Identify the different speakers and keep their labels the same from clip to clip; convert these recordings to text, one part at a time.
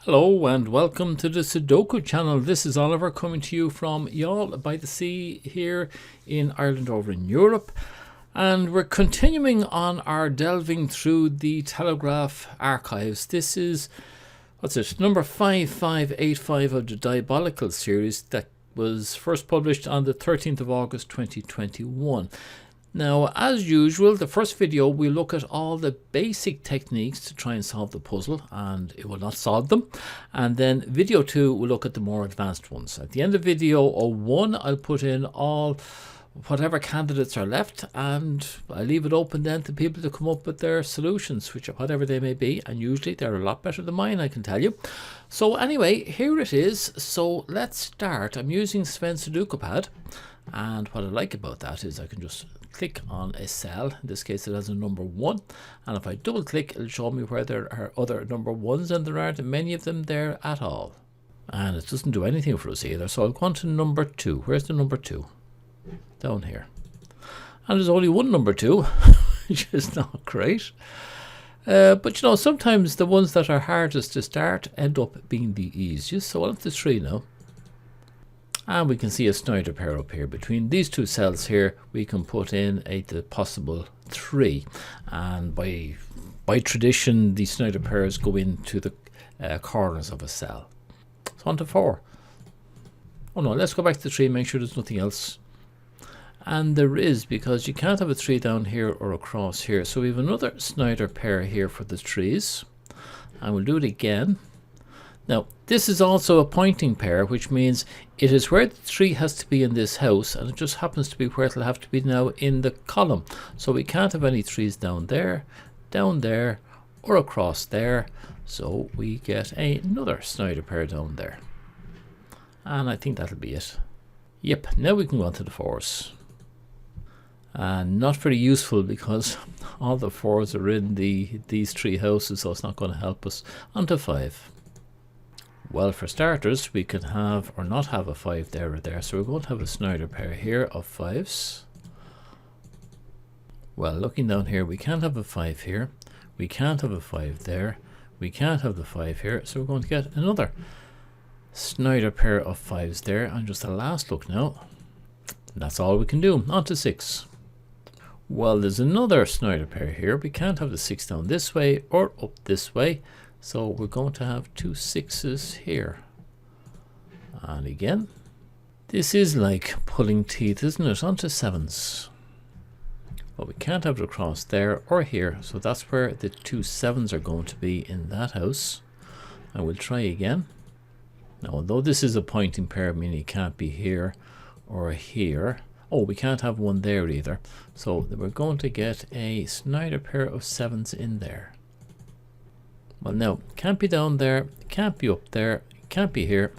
Speaker 1: Hello and welcome to the Sudoku channel. This is Oliver coming to you from Youghal by the Sea here in Ireland over in Europe. And we're continuing on our delving through the Telegraph archives. This is, number 5585 of the Diabolical series that was first published on the 13th of August 2021. Now, as usual, the first video we look at all the basic techniques to try and solve the puzzle, and it will not solve them. And then video 2 we'll look at the more advanced ones. At the end of video 1 I'll put in all whatever candidates are left, and I leave it open then to people to come up with their solutions, which whatever they may be, and usually they're a lot better than mine, I can tell you. So anyway, here it is. So let's start. I'm using Sven's Sudoku pad, and what I like about that is I can just click on a cell. In this case it has a number 1, and if I double click it'll show me where there are other number 1s, and there aren't many of them there at all, and it doesn't do anything for us either. So I'll go on to number 2. Where's the number 2? Down here. And there's only one number 2 which is not great, but you know, sometimes the ones that are hardest to start end up being the easiest. So on to 3 now. And we can see a Snyder pair up here. Between these two cells here, we can put in the possible 3. And by tradition, the Snyder pairs go into the corners of a cell. So on to 4. Oh no, let's go back to 3, make sure there's nothing else. And there is, because you can't have a 3 down here or across here. So we have another Snyder pair here for the 3s. And we'll do it again. Now, this is also a pointing pair, which means it is where the 3 has to be in this house, and it just happens to be where it'll have to be now in the column. So we can't have any 3s down there, or across there. So we get another Snyder pair down there. And I think that'll be it. Yep, now we can go on to the 4s. And not very useful because all the 4s are in these 3 houses, so it's not going to help us. On to 5. Well, for starters, we can have or not have a 5 there or there, so we're going to have a Snyder pair here of 5s. Well, looking down here, we can't have a 5 here, we can't have a 5 there, we can't have the 5 here, so we're going to get another Snyder pair of 5s there. And just a last look now, that's all we can do. On to 6. Well, there's another Snyder pair here. We can't have the 6 down this way or up this way, so we're going to have 2 6s here. And again, this is like pulling teeth, isn't it? On to 7s. Well, we can't have it across there or here, so that's where the 2 7s are going to be in that house. And we'll try again. Now, although this is a pointing pair, meaning it can't be here or here. Oh, we can't have one there either. So we're going to get a Snyder pair of 7s in there. Well, now, can't be down there, can't be up there, can't be here.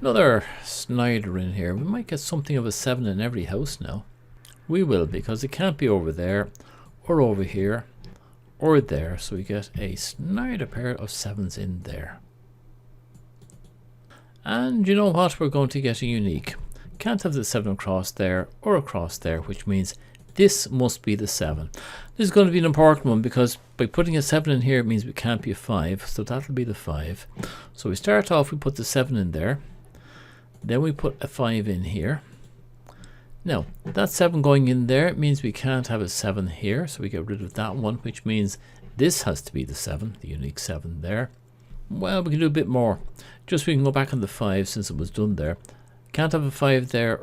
Speaker 1: Another Snyder in here. We might get something of a 7 in every house now. We will, because it can't be over there, or over here, or there. So we get a Snyder pair of 7s in there. And you know what? We're going to get a unique. Can't have the 7 across there or across there, which means this must be the 7. This is going to be an important one, because by putting a 7 in here, it means we can't be a 5. So that'll be the 5. So we start off, we put the 7 in there. Then we put a 5 in here. Now, that 7 going in there means we can't have a 7 here. So we get rid of that one, which means this has to be the 7, the unique 7 there. Well, we can do a bit more. Just so we can go back on the 5 since it was done there. Can't have a 5 there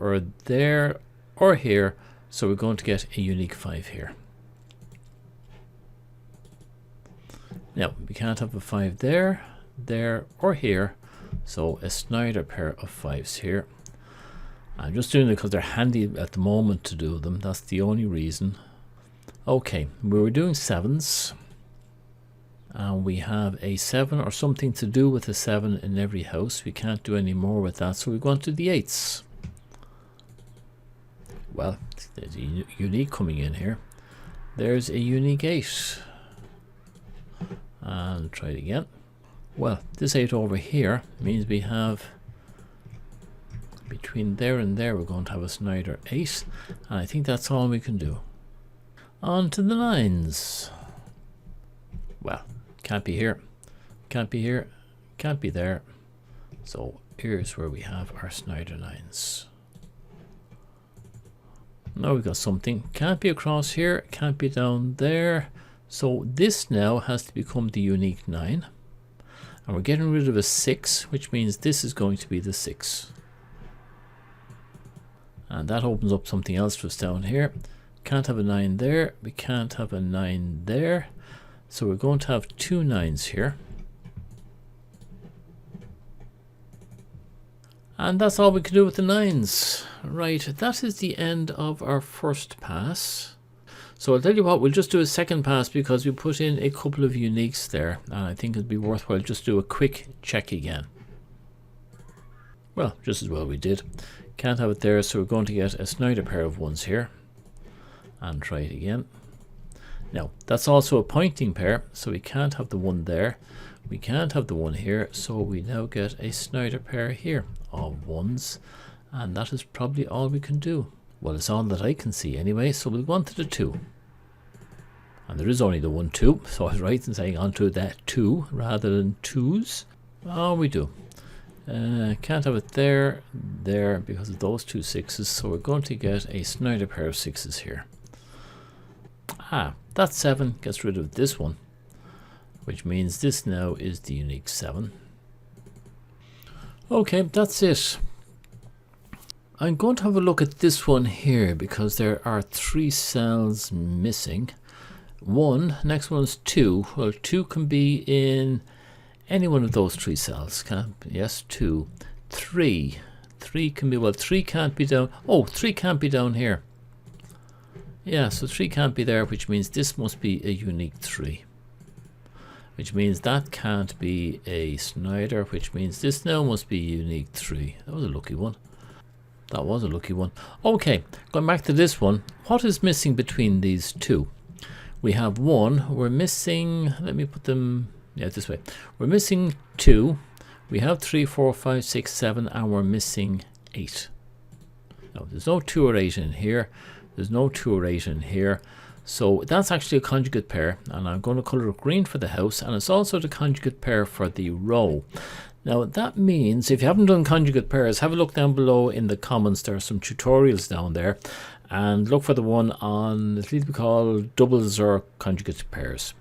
Speaker 1: or here, so we're going to get a unique 5 here. Now, we can't have a 5 there or here, so a Snyder pair of 5s here. I'm just doing it because they're handy at the moment to do them, that's the only reason. Okay, we were doing 7s. And we have a 7 or something to do with a 7 in every house. We can't do any more with that, so we go on to the 8s. Well, there's a unique coming in here. There's a unique 8. And try it again. Well, this 8 over here means we have, between there and there, we're going to have a Snyder 8. And I think that's all we can do. On to the 9s. Well, can't be here, can't be here, can't be there. So here's where we have our Snyder 9s. Now we've got something, can't be across here, can't be down there. So this now has to become the unique 9. And we're getting rid of a 6, which means this is going to be the 6. And that opens up something else for us down here. Can't have a 9 there, we can't have a 9 there. So we're going to have 2 9s here. And that's all we can do with the 9s. Right, that is the end of our first pass. So I'll tell you what, we'll just do a second pass because we put in a couple of uniques there. And I think it'd be worthwhile just do a quick check again. Well, just as well we did. Can't have it there, so we're going to get a Snyder pair of 1s here. And try it again. Now, that's also a pointing pair, so we can't have the 1 there. We can't have the 1 here, so we now get a Snyder pair here of 1s. And that is probably all we can do. Well, it's all that I can see anyway, so we'll go on to the 2. And there is only the 1 2, so I was right in saying on to that 2 rather than 2s. Oh, we do. Can't have it there, there, because of those 2 6s, so we're going to get a Snyder pair of 6s here. Ah, that 7 gets rid of this one, which means this now is the unique 7. Okay, that's it. I'm going to have a look at this one here because there are 3 cells missing. 1, next one's 2. Well, 2 can be in any one of those 3 cells. Yes, 2. 3. 3 can be, well, 3 can't be down. Oh, 3 can't be down here. Yeah, so 3 can't be there, which means this must be a unique 3. Which means that can't be a Snyder, which means this now must be a unique 3. That was a lucky one. That was a lucky one. Okay, going back to this one, what is missing between these 2? We have 1, we're missing, let me put them, yeah, this way. We're missing 2, we have 3, 4, 5, 6, 7, and we're missing 8. No, there's no 2 or 8 in here. There's no 2 or 8 in here. So that's actually a conjugate pair, and I'm going to color it green for the house, and it's also the conjugate pair for the row. Now that means if you haven't done conjugate pairs, have a look down below in the comments. There are some tutorials down there, and look for the one on, it's either called doubles or conjugate pairs.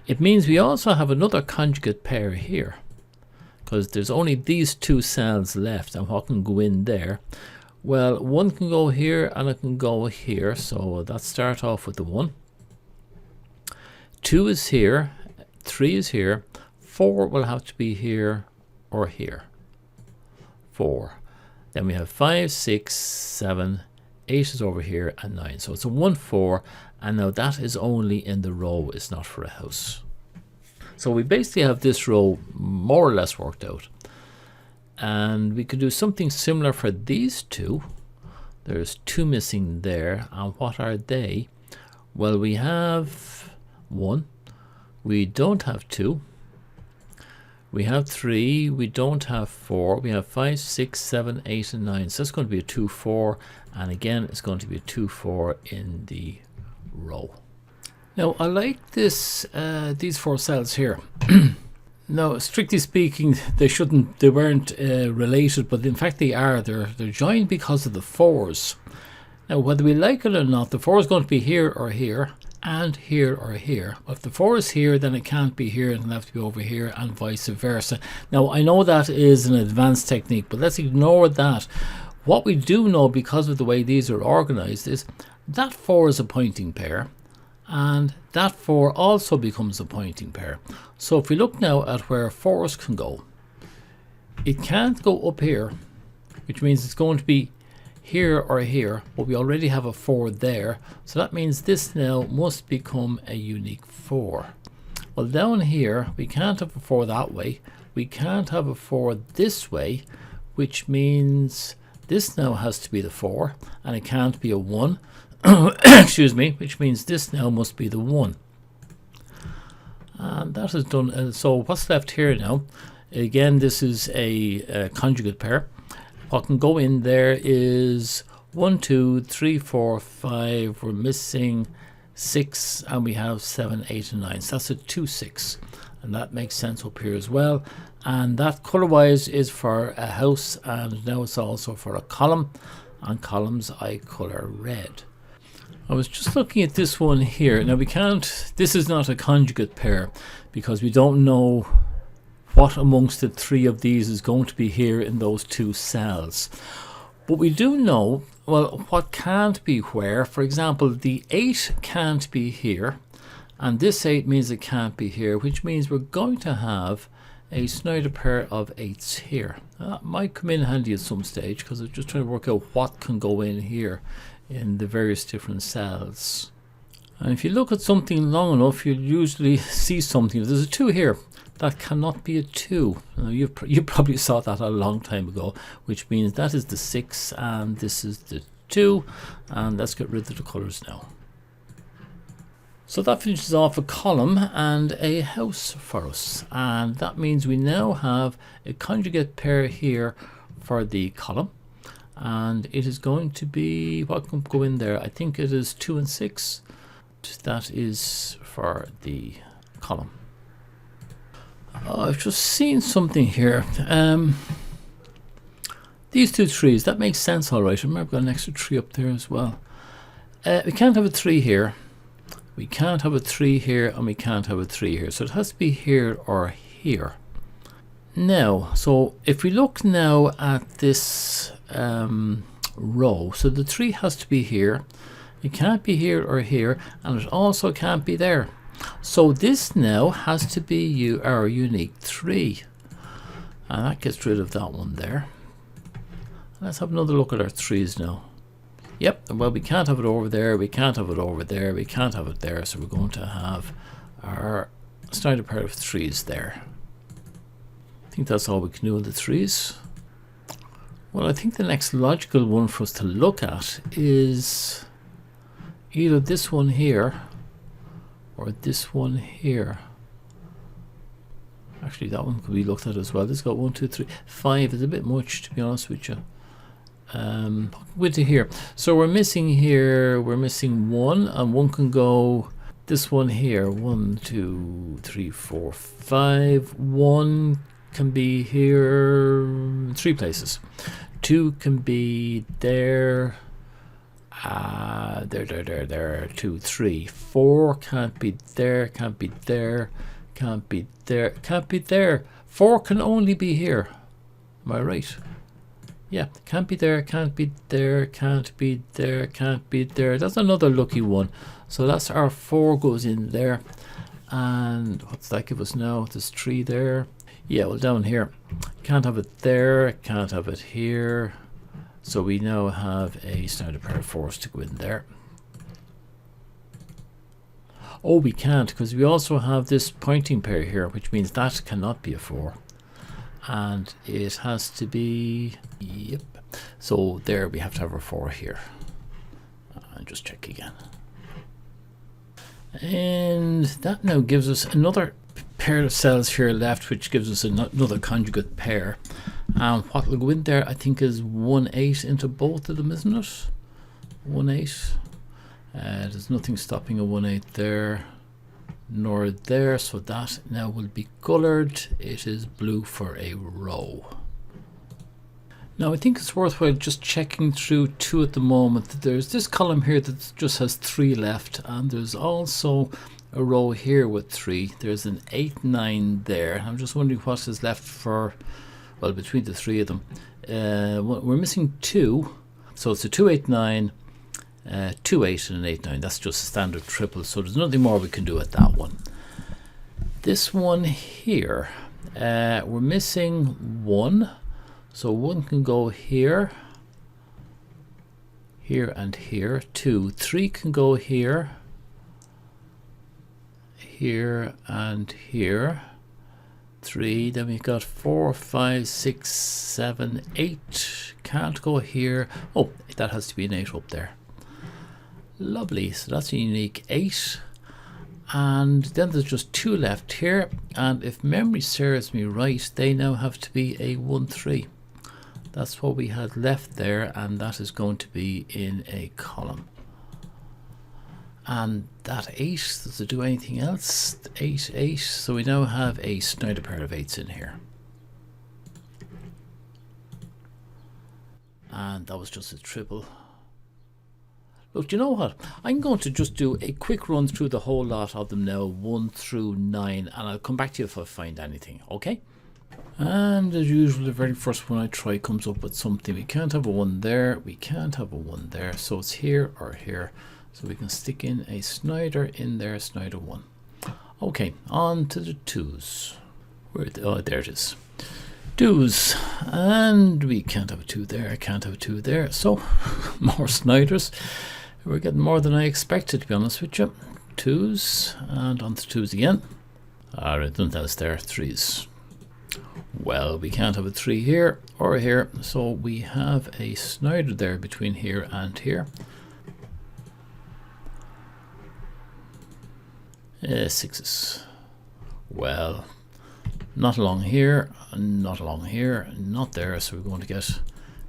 Speaker 1: It means we also have another conjugate pair here, because there's only these 2 cells left, and what can go in there? Well, 1 can go here and it can go here, so let's start off with the 1. 2 is here, 3 is here, 4 will have to be here or here. 4. Then we have 5, 6, 7, 8 is over here, and 9. So it's a 1, 4, and now that is only in the row, it's not for a house. So we basically have this row more or less worked out. And we could do something similar for these 2. There's 2 missing there, and what are they? Well, we have 1, we don't have 2, we have 3, we don't have 4, we have 5, 6, 7, 8, and 9. So that's going to be a 2, 4, and again it's going to be a 2, 4 in the row. Now I like this these 4 cells here. Now, strictly speaking, they weren't related, but in fact they are. They're joined because of the 4s. Now, whether we like it or not, the 4 is going to be here or here, and here or here. But if the 4 is here, then it can't be here, and it'll have to be over here, and vice versa. Now, I know that is an advanced technique, but let's ignore that. What we do know, because of the way these are organized, is that 4 is a pointing pair, and that 4 also becomes a pointing pair. So if we look now at where 4s can go, it can't go up here, which means it's going to be here or here, but we already have a 4 there, so that means this now must become a unique 4. Well, down here we can't have a 4 that way, we can't have a 4 this way, which means this now has to be the 4, and it can't be a 1. Excuse me, which means this now must be the 1. And that is done. So what's left here now? Again, this is a conjugate pair. What can go in there is 1, 2, 3, 4, 5. We're missing 6, and we have 7, 8, and 9. So that's a 2, 6. and that makes sense up here as well. And that color wise is for a house, and now it's also for a column, and columns I color red. I was just looking at this one here. Now this is not a conjugate pair because we don't know what amongst the three of these is going to be here in those two cells. But we do know, well, what can't be where. For example, the 8 can't be here, and this 8 means it can't be here, which means we're going to have a Snyder pair of 8s here. That might come in handy at some stage because I'm just trying to work out what can go in here in the various different cells. And if you look at something long enough, you'll usually see something. There's a 2 here. That cannot be a 2. You probably saw that a long time ago, which means that is the 6 and this is the 2. And let's get rid of the colors now. So that finishes off a column and a house for us, and that means we now have a conjugate pair here for the column, and it is going to be, what can go in there? I think it is 2 and 6. That is for the column. I've just seen something here. These 2 trees, that makes sense all right. I remember I've got an extra tree up there as well. We can't have a 3 here. We can't have a 3 here, and we can't have a 3 here. So it has to be here or here. Now, so if we look now at this row, so the 3 has to be here. It can't be here or here, and it also can't be there. So this now has to be our unique 3. And that gets rid of that one there. Let's have another look at our 3s now. Yep, well, we can't have it over there, we can't have it over there, we can't have it there, so we're going to have our Snyder pair of 3s there. I think that's all we can do with the 3s. Well, I think the next logical one for us to look at is either this one here or this one here. Actually, that one could be looked at as well. This got 1, 2, 3, 5 is a bit much, to be honest with you. With here, so we're missing here, we're missing 1, and 1 can go this one here. 1, 2, 3, 4, 5. 1 can be here 3 places. 2 can be there, there, 2, 3. 4 can't be there, can't be there, can't be there, can't be there. 4 can only be here. Am I right? Yeah, can't be there, can't be there, can't be there, can't be there. That's another lucky one. So that's our 4 goes in there. And what's that give us now? There's 3 there. Yeah, well, down here. Can't have it there, can't have it here. So we now have a Snyder pair of 4s to go in there. Oh, we can't, because we also have this pointing pair here, which means that cannot be a 4. And it has to be, yep. So there we have to have our 4 here. And just check again. And that now gives us another pair of cells here left, which gives us another conjugate pair. And what will go in there, I think, is 1, 8 into both of them, isn't it? 1, 8. There's nothing stopping a 1, 8 there, nor there, so that now will be colored. It is blue for a row. Now I think it's worthwhile just checking through 2 at the moment. There's this column here that just has 3 left, and there's also a row here with 3. There's an 8, 9 there. I'm just wondering what is left for, well, between the 3 of them. We're missing 2, so it's a 2, 8, 9. 2, 8 and an 8, 9. That's just a standard triple, so there's nothing more we can do at that one. This one here, we're missing 1, so 1 can go here, here and here. 2, 3 can go here, here and here. 3, then we've got 4, 5, 6, 7, 8. Can't go here. Oh, that has to be an 8 up there. Lovely, so that's a unique 8. And then there's just 2 left here, and if memory serves me right, they now have to be a 1, 3. That's what we had left there, and that is going to be in a column. And that 8, does it do anything else? 8, 8. So we now have a Snyder pair of 8s in here. And that was just a triple. Look, you know what? I'm going to just do a quick run through the whole lot of them now, 1 through 9, and I'll come back to you if I find anything, okay? And as usual, the very first one I try comes up with something. We can't have a 1 there, we can't have a 1 there, so it's here or here. So we can stick in a Snyder in there, Snyder 1. Okay, on to the 2s. Oh, there it is. 2s, and we can't have a 2 there, can't have a 2 there, so more Snyders. We're getting more than I expected, to be honest with you. 2s, and on to 2s again. Alright, nothing else there, 3s. Well, we can't have a 3 here or here, so we have a Snyder there between here and here. 6s. Well, not along here, not along here, not there, so we're going to get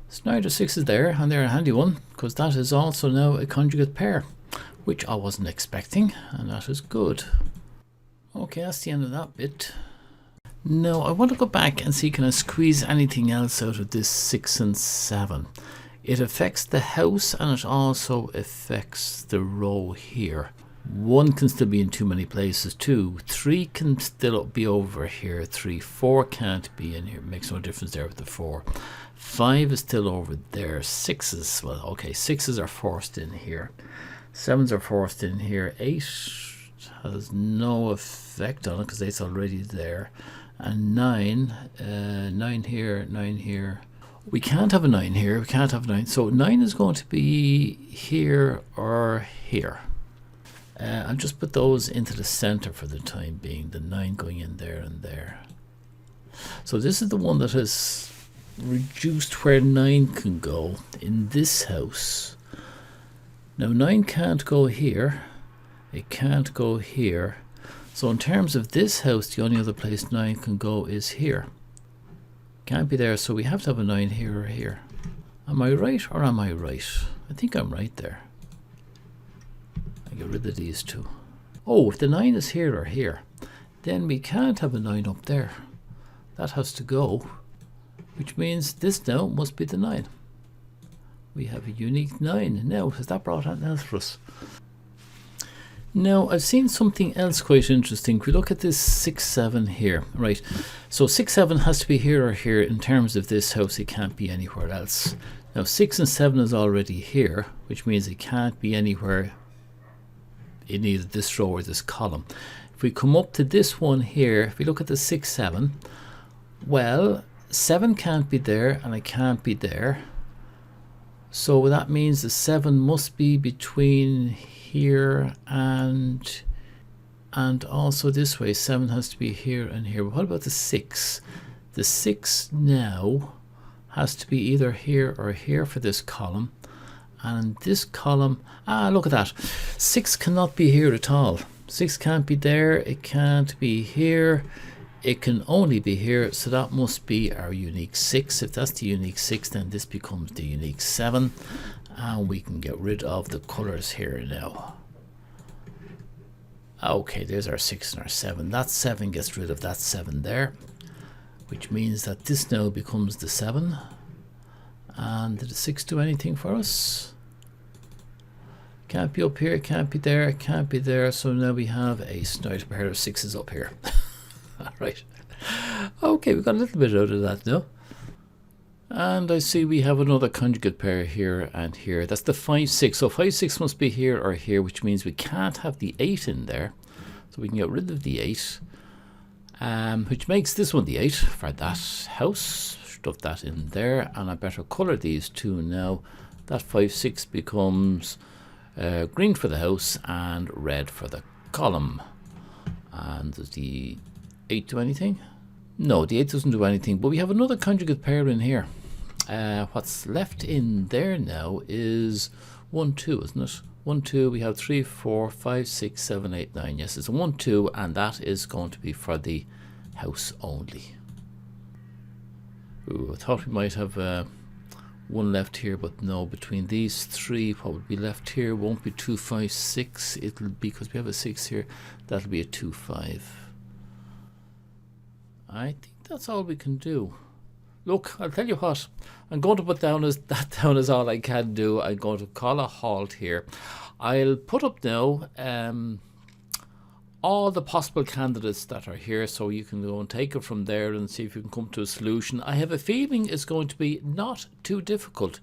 Speaker 1: Snyder 6s there, and they're a handy one, because that is also now a conjugate pair, which I wasn't expecting, and that is good. Okay, that's the end of that bit. Now, I want to go back and see, can I squeeze anything else out of this 6 and 7? It affects the house, and it also affects the row here. 1 can still be in too many places. 2, 3 can still be over here. 3, 4 can't be in here. Makes no difference there with the 4. 5 is still over there. 6s, well, okay, 6s are forced in here. 7s are forced in here. 8 has no effect on it because 8's already there. And 9, 9 here, 9 here. We can't have a 9 here. We can't have a 9. So 9 is going to be here or here. I'll just put those into the center for the time being, the 9 going in there and there. So this is the one that has reduced where 9 can go in this house. Now 9 can't go here, it can't go here. So in terms of this house, the only other place 9 can go is here. Can't be there, so we have to have a 9 here or here. Am I right or am I right? I think I'm right there. Get rid of these 2. Oh, if the 9 is here or here, then we can't have a 9 up there. That has to go, which means this now must be the 9. We have a unique 9. Now, has that brought anything else for us? Now, I've seen something else quite interesting. If we look at this 6, 7 here, right? So 6, 7 has to be here or here. In terms of this house, it can't be anywhere else. Now, 6 and 7 is already here, which means it can't be anywhere in either this row or this column. If we come up to this one here, if we look at the 6, 7, well, 7 can't be there and it can't be there. So that means the 7 must be between here and also this way. 7 has to be here and here. But what about the 6? The 6 now has to be either here or here for this column. And this column, look at that. 6 cannot be here at all. 6 can't be there, it can't be here, it can only be here, so that must be our unique 6. If that's the unique 6, then this becomes the unique 7, and we can get rid of the colors here now. Okay, there's our 6 and our 7. That 7 gets rid of that 7 there, which means that this now becomes the 7. And did the 6 do anything for us? Can't be up here, can't be there, can't be there. So now we have a Snyder pair of 6s up here. Alright. Okay, we got a little bit out of that now. And I see we have another conjugate pair here and here. That's the 5, 6. So 5, 6 must be here or here, which means we can't have the 8 in there. So we can get rid of the 8. Which makes this one the 8 for that house. Stuff that in there, and I better color these 2 now. That 5, 6 becomes green for the house and red for the column. And does the 8 do anything? No, the 8 doesn't do anything, but we have another conjugate pair in here. What's left in there now is 1, 2, isn't it? 1, 2, we have 3, 4, 5, 6, 7, 8, 9. Yes, it's a 1, 2, and that is going to be for the house only. Ooh, I thought we might have one left here, but no, between these three, what would be left here won't be 2, 5, 6. It'll be, because we have a 6 here, that'll be a 2, 5. I think that's all we can do. Look, I'll tell you what, I'm going to put that down as all I can do. I'm going to call a halt here. I'll put up now all the possible candidates that are here, so you can go and take it from there and see if you can come to a solution. I have a feeling it's going to be not too difficult.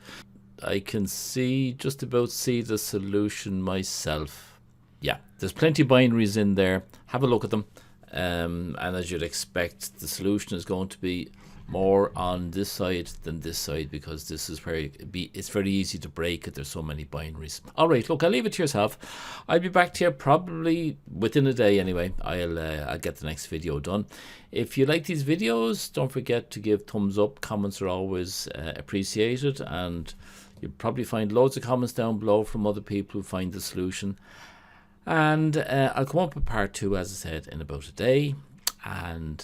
Speaker 1: I can just about see the solution myself. Yeah, there's plenty of binaries in there. Have a look at them. And as you'd expect, the solution is going to be more on this side than this side, because this is where it's very easy to break it. There's so many binaries. All right, look, I'll leave it to yourself. I'll be back to you probably within a day anyway. I'll get the next video done. If you like these videos, don't forget to give thumbs up. Comments are always appreciated, and you'll probably find loads of comments down below from other people who find the solution. And I'll come up with part 2, as I said, in about a day. And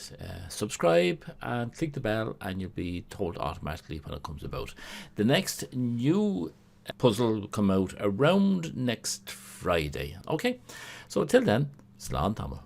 Speaker 1: subscribe and click the bell, and you'll be told automatically when it comes about. The next new puzzle will come out around next Friday. Okay, so until then, Slán Tamil.